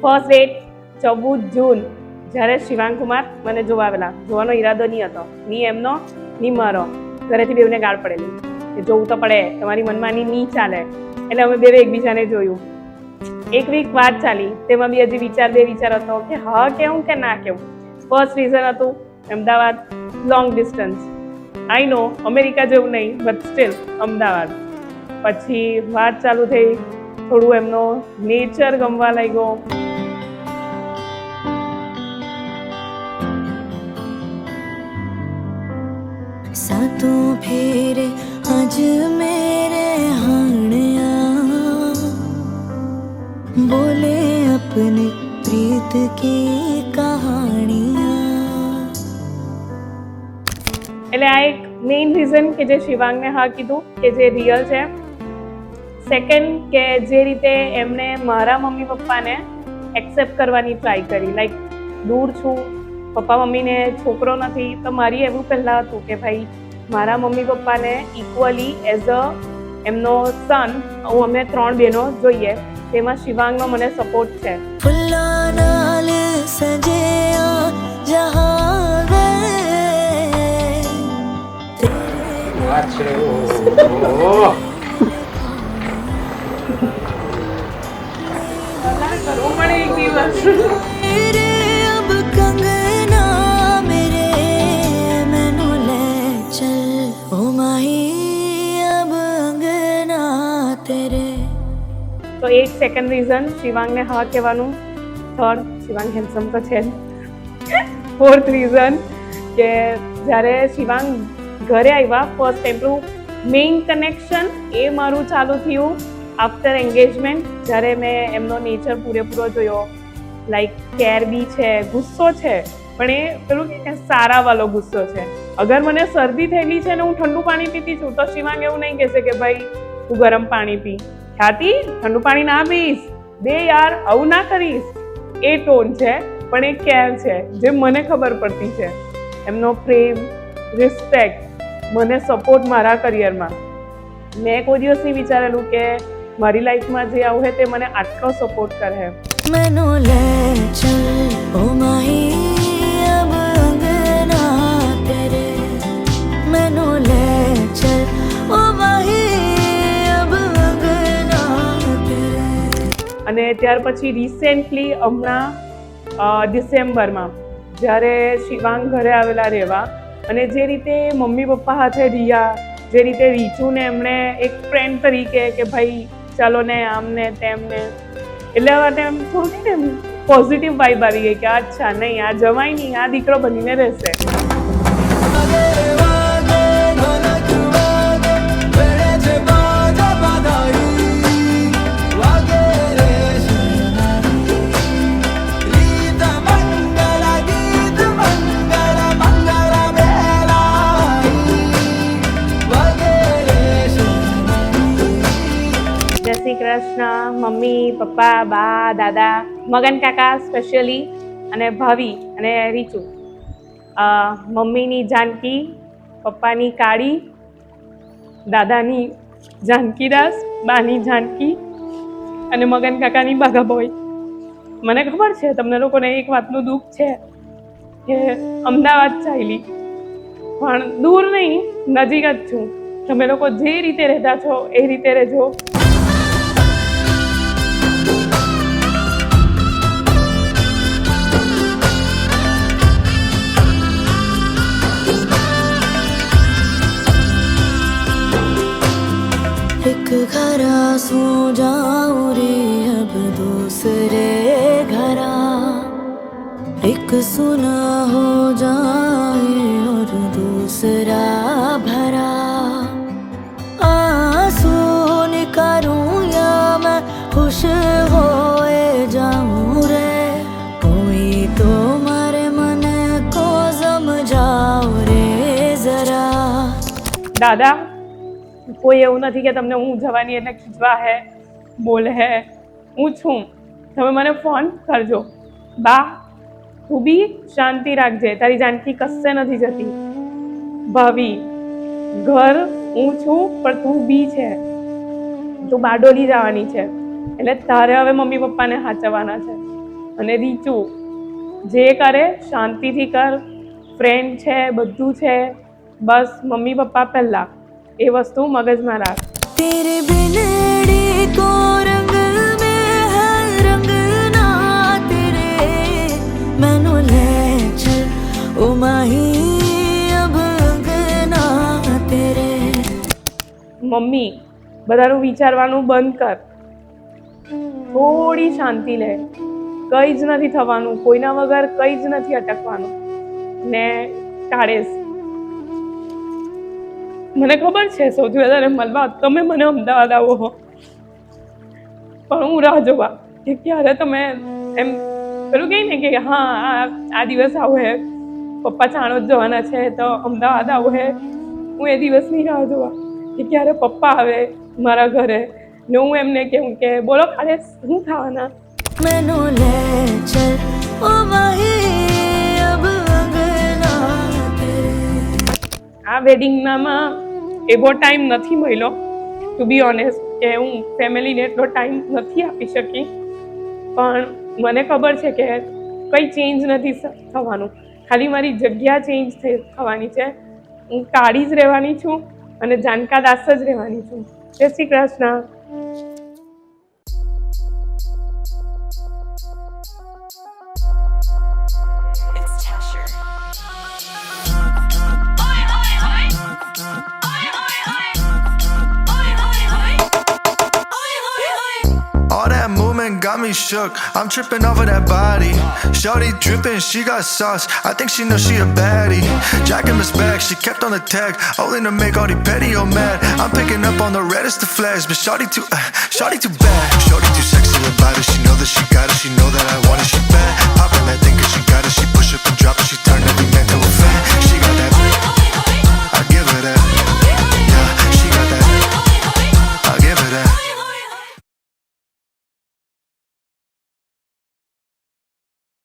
First date 14 જૂન, જ્યારે શિવાંગ કુમાર મને જોવા આવેલા. જોવાનો ઈરાદો નહીં હતો, ની એમનો ની મારો. ઘરેથી બેવને ગાળ પડેલી કે જોવું તો પડે, તમારી મનમાની નહીં ચાલે. એટલે અમે બે એકબીજાને જોયું. એક વીક વાત ચાલી, તેમાં બી હજી બે વિચાર હતો કે હા કેવું કે ના કેવું. ફર્સ્ટ રીઝન હતું અમદાવાદ, લોંગ ડિસ્ટન્સ. આઈ નો અમેરિકા જેવું નહીં, બટ સ્ટીલ અમદાવાદ. પછી વાત ચાલુ થઈ, થોડું એમનો નેચર ગમવા લાગ્યો. सातों फेरे आज मेरे हानिया बोले अपने प्रीत की कहानियां. એટલે આ એક મેઇન રીઝન કે જે શિવાંગને હા કીધું કે જે રિયલ છે. સેકન્ડ કે જે રીતે એમને મારા મમ્મી પપ્પાને એક્સેપ્ટ કરવાની ટ્રાય કરી. લાઈક દૂર છું, પપ્પા મમ્મીને છોકરો નથી, તો મારી એવું પહેલાં હતું કે ભાઈ મારા મમ્મી પપ્પાને ઇક્વલી એઝ અ એમનો સન હું અમે 3 બહેનો જોઈએ. તેમાં શિવાંગનો મને સપોર્ટ છે. તો એક સેકન્ડ રીઝન શિવાંગને હા કહેવાનું. થર્ડ, શિવાંગ હેન્ડસમ તો છે. ફોર્થ રીઝન કે જ્યારે શિવાંગ ઘરે આવ્યા ફર્સ્ટ ટાઈમ મેઇન કનેક્શન એ મારું ચાલુ થયું આફ્ટર એન્ગેજમેન્ટ. જ્યારે મેં એમનો નેચર પૂરેપૂરો જોયો. લાઈક કેર બી છે, ગુસ્સો છે, પણ એ પેલું કે સારા વાળો ગુસ્સો છે. અગર મને શરદી થયેલી છે ને હું ઠંડુ પાણી પીતી છું તો શિવાંગ એવું નહીં કહેશે કે ભાઈ તું ગરમ પાણી પી, ખ્યાતિ ઠંડુ પાણી ના પીશ, બે યાર આવું ના કરીશ. એ ટોન છે, પણ એ કેર છે જે મને ખબર પડતી છે. એમનો પ્રેમ, રિસ્પેક્ટ, મને સપોર્ટ મારા કરિયરમાં. મેં કોઈ દિવસ નહીં વિચારેલું કે મારી લાઈફમાં જે આવું હે તે મને આટલો સપોર્ટ કરે. मैनो ले चल ओ माही अब अंगना तेरे, मैनो ले चल ओ माही अब अंगना तेरे. અને ત્યાર પછી રિસેન્ટલી હમણાં ડિસેમ્બરમાં જ્યારે શિવાંગ ઘરે આવેલા રહેવા અને જે રીતે મમ્મી પપ્પા સાથે રહ્યા, જે રીતે રીચુને એમણે એક ફ્રેન્ડ તરીકે કે ભાઈ ચાલો ને આમ ને તેમ ને, એટલે માટે એમ થોડું ને પોઝિટિવ વાઇબ આવી ગઈ કે અચ્છા નહીં આ જમાય નહીં, આ દીકરો બનીને રહેશે. જય શ્રી કૃષ્ણ. મમ્મી, પપ્પા, બા, દાદા, મગન કાકા સ્પેશિયલી, અને ભાવી અને રીચુ. મમ્મીની જાનકી, પપ્પાની કાળી, દાદાની જાનકીદાસ, બાની જાનકી અને મગન કાકાની બાઘાબોય. મને ખબર છે તમને લોકોને એક વાતનું દુઃખ છે કે અમદાવાદ ચાલી, પણ દૂર નહીં, નજીક જ છું. તમે લોકો જે રીતે રહેતા છો એ રીતે રહેજો. एक घरा सो जाऊं रे अब दूसरे घरा, एक सुना हो जाए और दूसरा भरा, आंसू निकालूं या मैं खुश होए जाऊं रे, कोई तो मारे मन को समझाओ रे जरा. દાદા, કોઈ એવું નથી કે તમને હું જવાની એટલે ખીચવા હે, બોલ હે. હું છું, તમે મને ફોન કરજો. બા, તું બી શાંતિ રાખજે, તારી જાનકી કશે નથી જતી. ભાવી, ઘર હું છું પણ તું બી છે, તું બારડોલી જવાની છે, એટલે તારે હવે મમ્મી પપ્પાને સાચવવાના છે. અને રીચુ જે કરે શાંતિથી કર, ફ્રેન્ડ છે બધું છે, બસ મમ્મી પપ્પા પહેલાં, એ વસ્તુ મગજમાં રાખ. तेरे बिनड़ी को रंग में है रंग ना तेरे मैनू ले चल ओ माही अब अंगना तेरे. મમ્મી બધાનું વિચારવાનું બંધ કર, થોડી શાંતિ લે, કંઈ જ નથી થવાનું, કોઈના વગર કંઈ જ નથી અટકવાનું. ને કાળેશ, મને ખબર છે સૌથી વધારે મળવા તમે મને અમદાવાદ આવો હો, પણ હું રાહ જોવા કે ક્યારે તમે એમ પેલું કહી ને કે હા આ દિવસ આવો હે, પપ્પા ચાણોદ જવાના છે તો અમદાવાદ આવો હે, હું એ દિવસની રાહ જોવા કે ક્યારે પપ્પા આવે મારા ઘરે ને હું એમને કહું કે બોલો કાલે શું ખાવાના. मैनू ले चल ओ माही अब अंगना तेरे. આ વેડિંગનામાં એવો ટાઈમ નથી મળ્યો ટુ બી ઓનેસ્ટ કે હું ફેમિલીને એટલો ટાઈમ નથી આપી શકી, પણ મને ખબર છે કે કંઈ ચેન્જ નથી થવાનું, ખાલી મારી જગ્યા ચેન્જ થવાની છે. હું કાળી જ રહેવાની છું અને જાનકા દાસ જ રહેવાની છું. જય Shri Krishna. All that movement got me shook. I'm tripping off of that body. Shorty dripping, she got sauce. I think she knows she a baddie. Jacking this bag, she kept on the tag, only to make all the petty or mad. I'm picking up on the reddest of flags, but shorty too bad. Shorty too sexy about it. She know that she got it. She know that I want it. She